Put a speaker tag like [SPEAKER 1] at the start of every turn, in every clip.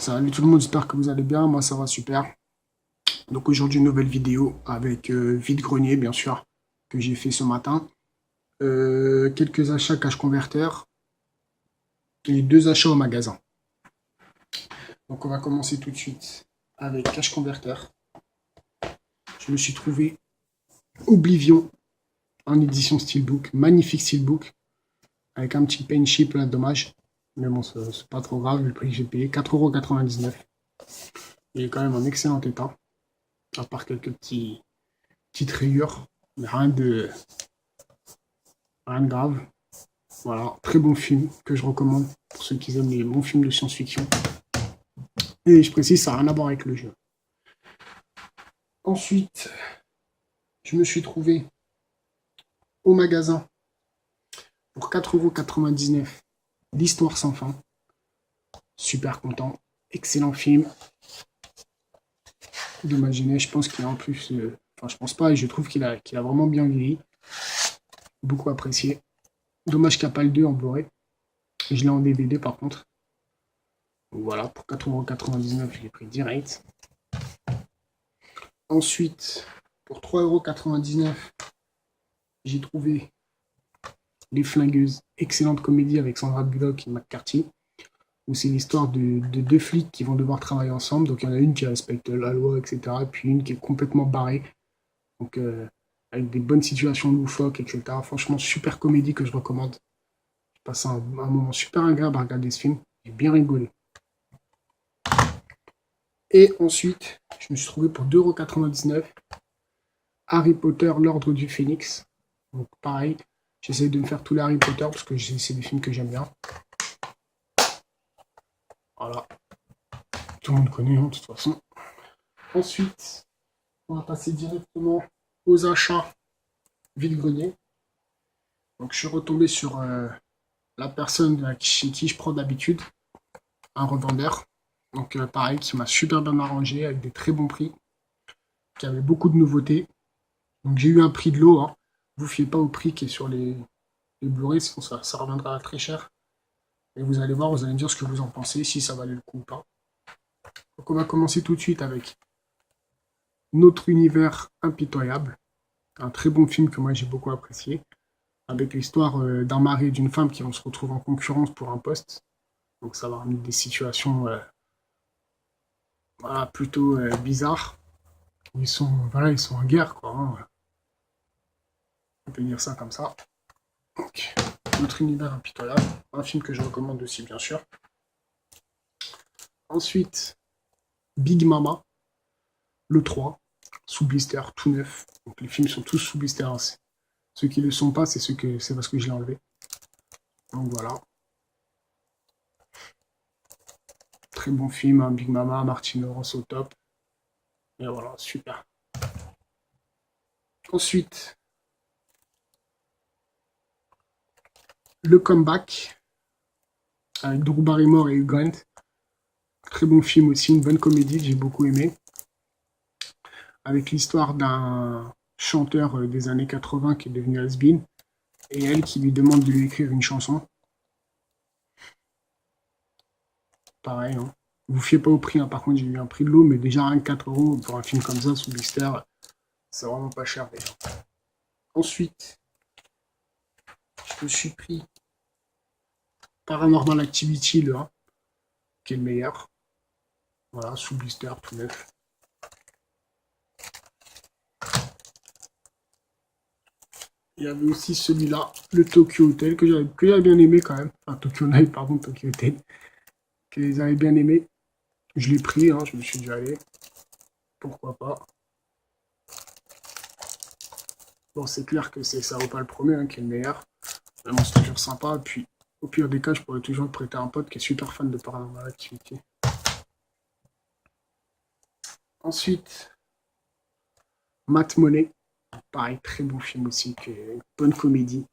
[SPEAKER 1] Salut tout le monde, j'espère que vous allez bien, moi ça va super. Donc aujourd'hui une nouvelle vidéo avec vide-grenier bien sûr que j'ai fait ce matin. Quelques achats cash converteurs et deux achats au magasin. Donc on va commencer tout de suite avec cash converteur. Je me suis trouvé Oblivion en édition steelbook, magnifique steelbook avec un petit paint chip là, dommage. Mais bon, c'est pas trop grave, le prix que j'ai payé, 4,99 €. Il est quand même en excellent état, à part quelques petites rayures, mais rien de grave. Voilà, très bon film que je recommande pour ceux qui aiment les bons films de science-fiction. Et je précise, ça n'a rien à voir avec le jeu. Ensuite, je me suis trouvé au magasin pour 4,99 € L'Histoire sans fin. Super content. Excellent film. D'imaginer, je pense qu'il a en plus. Enfin, je pense pas, et je trouve qu'il a vraiment bien vieilli. Beaucoup apprécié. Dommage qu'il n'y a pas le 2 en Blu-ray. Je l'ai en DVD par contre. Donc voilà, pour 4,99 €, je l'ai pris direct. Ensuite, pour 3,99 €, j'ai trouvé Les Flingueuses, excellente comédie avec Sandra Bullock et McCarthy, où c'est l'histoire de deux flics qui vont devoir travailler ensemble. Donc il y en a une qui respecte la loi, etc. Et puis une qui est complètement barrée. Donc avec des bonnes situations loufoques, etc. Franchement, super comédie que je recommande. J'ai passé un moment super agréable à regarder ce film. J'ai bien rigolé. Et ensuite, je me suis trouvé pour 2,99 € Harry Potter, l'Ordre du Phénix. Donc pareil, j'essaie de me faire tous les Harry Potter parce que c'est des films que j'aime bien. Voilà, tout le monde connaît de toute façon. Ensuite, on va passer directement aux achats vide-grenier. Donc je suis retombé sur la personne chez qui je prends d'habitude, un revendeur. Donc pareil, qui m'a super bien arrangé avec des très bons prix, qui avait beaucoup de nouveautés. Donc j'ai eu un prix de l'eau. Hein. Vous ne fiez pas au prix qui est sur les Blu-ray, sinon ça reviendra très cher. Et vous allez voir, vous allez me dire ce que vous en pensez, si ça valait le coup ou pas. Donc on va commencer tout de suite avec Notre univers impitoyable, un très bon film que moi j'ai beaucoup apprécié, avec l'histoire d'un mari et d'une femme qui vont se retrouver en concurrence pour un poste. Donc ça va ramener des situations voilà, plutôt bizarres. Ils sont en guerre, quoi. Hein. On peut dire ça comme ça. Donc, Notre univers impitoyable, un film que je recommande aussi, bien sûr. Ensuite, Big Mama, le 3, sous blister, tout neuf. Donc les films sont tous sous blister. Hein. Ceux qui ne le sont pas, c'est parce que je l'ai enlevé. Donc voilà. Très bon film, hein, Big Mama, Martin Lawrence au top. Et voilà, super. Ensuite, Le Comeback, avec Drew Barrymore et Hugh Grant. Très bon film aussi, une bonne comédie que j'ai beaucoup aimé. Avec l'histoire d'un chanteur des années 80 qui est devenu has-been, et elle qui lui demande de lui écrire une chanson. Pareil, hein. Vous fiez pas au prix, hein. Par contre j'ai eu un prix de l'eau, mais déjà rien que 4 € pour un film comme ça sous blister, c'est vraiment pas cher déjà. Ensuite, je me suis pris Paranormal Activity, le 1, qui est le meilleur. Voilà, sous blister, tout neuf. Il y avait aussi celui-là, le Tokyo Hotel, que j'avais bien aimé quand même. Enfin, Tokyo Night, pardon, Tokyo Hotel, que j'avais bien aimé. Je l'ai pris, hein, je me suis dit, allez, pourquoi pas. Bon, c'est clair que ça vaut pas le premier, hein, qui est le meilleur. Mais bon, c'est toujours sympa. Et puis, au pire des cas, je pourrais toujours le prêter à un pote qui est super fan de Paranormal Activity. Ensuite, Matt Money. Pareil, très bon film aussi, une bonne comédie.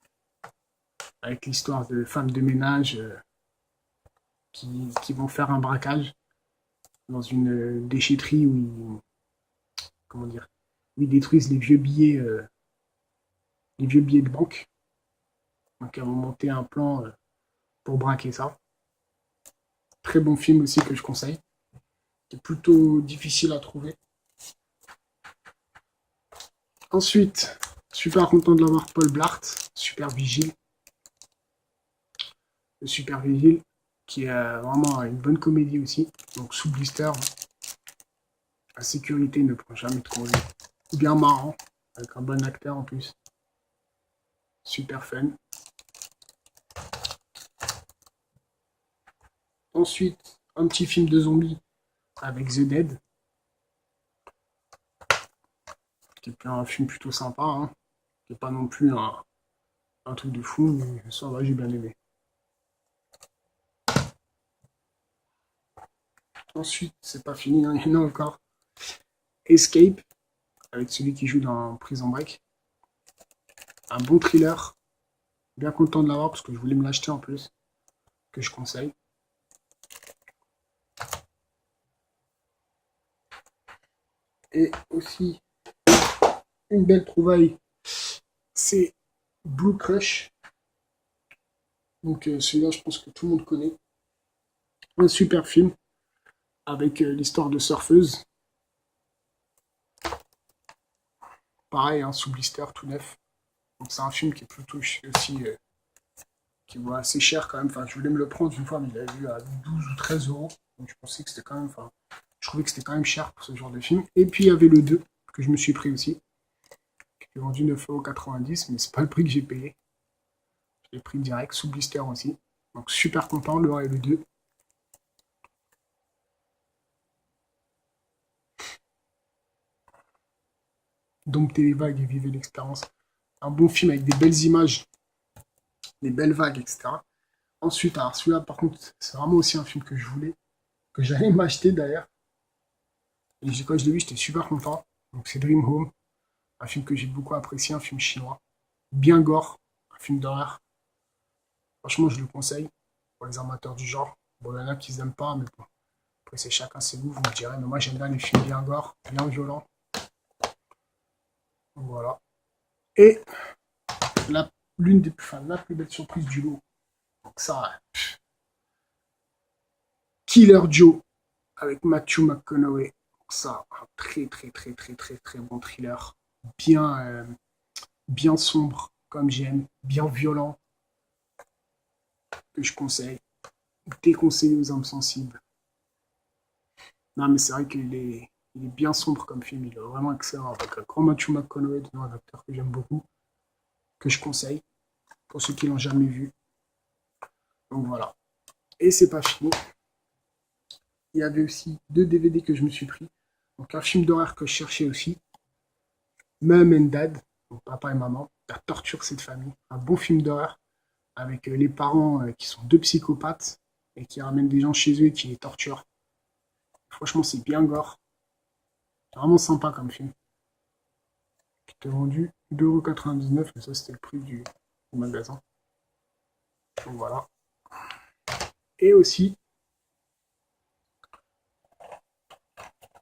[SPEAKER 1] Avec l'histoire de femmes de ménage qui vont faire un braquage dans une déchetterie comment dire, où ils détruisent les vieux billets de banque. Donc, ils vont monter un plan pour braquer ça. Très bon film aussi que je conseille. qui est plutôt difficile à trouver. Ensuite, super content de l'avoir, Paul Blart, Super Vigile. Le Super Vigile, qui est vraiment une bonne comédie aussi. Donc sous blister, la sécurité ne prend jamais de congé. Bien marrant, avec un bon acteur en plus. Super fun. Ensuite, un petit film de zombies avec The Dead, qui est un film plutôt sympa, hein, qui n'est pas non plus un truc de fou, mais ça va, j'ai bien aimé. Ensuite, c'est pas fini, hein, il y en a encore. Escape, avec celui qui joue dans Prison Break. Un bon thriller, bien content de l'avoir parce que je voulais me l'acheter en plus, que je conseille. Et aussi, une belle trouvaille, c'est Blue Crush. Donc celui-là, je pense que tout le monde connaît. Un super film avec l'histoire de surfeuse. Pareil, hein, sous blister, tout neuf. Donc c'est un film qui est plutôt aussi, qui vaut assez cher quand même. Enfin, je voulais me le prendre une fois, mais il a vu à 12 ou 13 euros. Donc je pensais que c'était quand même, enfin, je trouvais que c'était quand même cher pour ce genre de film. Et puis il y avait le 2 que je me suis pris aussi, qui est vendu 9,90 €, mais c'est pas le prix que j'ai payé. Je l'ai pris direct, sous blister aussi. Donc super content, le 1 et le 2. Dompter les vagues et vivre l'expérience. Un bon film avec des belles images, des belles vagues, etc. Ensuite, alors celui-là, par contre, c'est vraiment aussi un film que je voulais, que j'allais m'acheter d'ailleurs. Et quand je l'ai vu, j'étais super content. Donc c'est Dream Home, un film que j'ai beaucoup apprécié, un film chinois. Bien gore, un film d'horreur. Franchement, je le conseille pour les amateurs du genre. Bon, il y en a qui n'aiment pas, mais bon, après c'est chacun ses goûts, vous me direz. Mais moi, j'aime bien les films bien gore, bien violents. Donc voilà. Et l'une des enfin, la plus belle surprise du lot. Donc ça, Killer Joe avec Matthew McConaughey. Donc ça, un très très très très très très bon thriller. Bien, bien sombre, comme j'aime, bien violent, que je conseille. Déconseillé aux âmes sensibles. Non, mais c'est vrai il est bien sombre comme film. Il est vraiment excellent. Avec un grand Matthew McConaughey, un acteur que j'aime beaucoup, que je conseille pour ceux qui l'ont jamais vu. Donc voilà. Et c'est pas fini. Il y avait aussi 2 DVD que je me suis pris. Donc un film d'horreur que je cherchais aussi. Mom and Dad, donc papa et maman. La torture cette famille. Un bon film d'horreur avec les parents qui sont 2 psychopathes et qui ramènent des gens chez eux et qui les torturent. Franchement, c'est bien gore. C'est vraiment sympa comme film. Qui était vendu 2,99 €, mais ça c'était le prix du magasin. Donc voilà. Et aussi,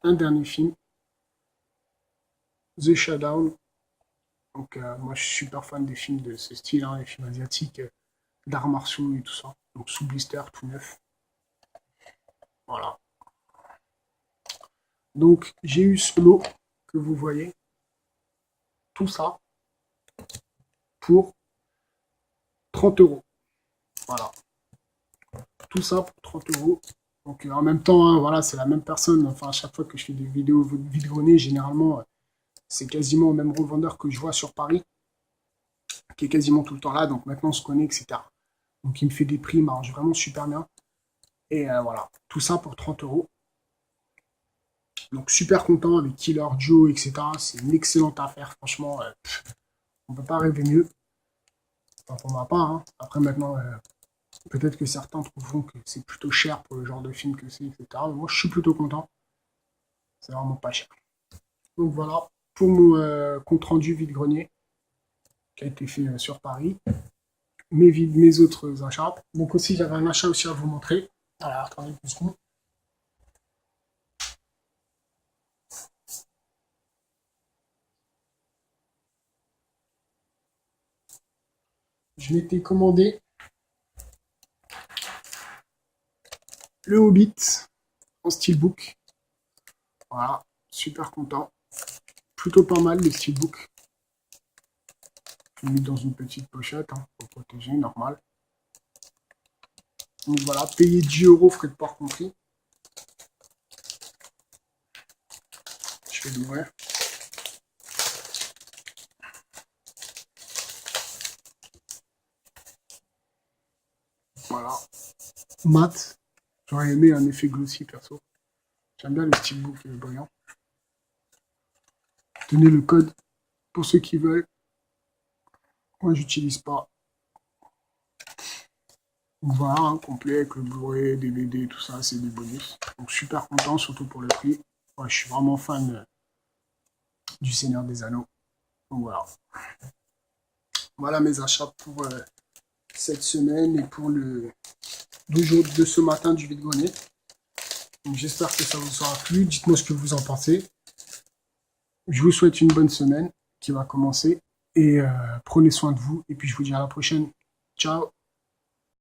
[SPEAKER 1] un dernier film, The Showdown. Donc moi je suis super fan des films de ce style, hein, les films asiatiques, d'arts martiaux et tout ça. Donc sous blister, tout neuf. Voilà. Donc j'ai eu ce lot que vous voyez, tout ça, pour 30 €. Voilà. Tout ça pour 30 €. Donc en même temps, hein, voilà, c'est la même personne. Enfin, à chaque fois que je fais des vidéos vide-grenier, généralement, c'est quasiment le même revendeur que je vois sur Paris, qui est quasiment tout le temps là. Donc maintenant, on se connaît, etc. Donc il me fait des prix, il m'arrange vraiment super bien. Et voilà, tout ça pour 30 €. Donc super content avec Killer Joe, etc. C'est une excellente affaire, franchement. On ne peut pas rêver mieux. Enfin, pour ma part, hein. Après maintenant, peut-être que certains trouveront que c'est plutôt cher pour le genre de film que c'est, etc. Mais moi, je suis plutôt content. C'est vraiment pas cher. Donc voilà, pour mon compte rendu vide-grenier qui a été fait sur Paris. Mes autres achats. Donc aussi, j'avais un achat aussi à vous montrer. Alors, attendez une seconde. Je m'étais commandé le Hobbit en steelbook. Voilà, super content. Plutôt pas mal le steelbook. Je l'ai mis dans une petite pochette, hein, pour protéger, normal. Donc voilà, payer 10 €, frais de port compris. Je vais l'ouvrir. Voilà. Mat. J'aurais aimé un effet glossy perso. J'aime bien le steelbook brillant. Tenez le code pour ceux qui veulent. Moi, j'utilise pas. Donc voilà, hein, complet avec le Blu-ray, DVD, tout ça, c'est des bonus. Donc super content, surtout pour le prix. Ouais, je suis vraiment fan du Seigneur des Anneaux. Donc voilà. Voilà mes achats pour cette semaine et pour le de ce matin du vide-grenier. Donc j'espère que ça vous aura plu. Dites-moi ce que vous en pensez. Je vous souhaite une bonne semaine qui va commencer. Et prenez soin de vous. Et puis je vous dis à la prochaine. Ciao.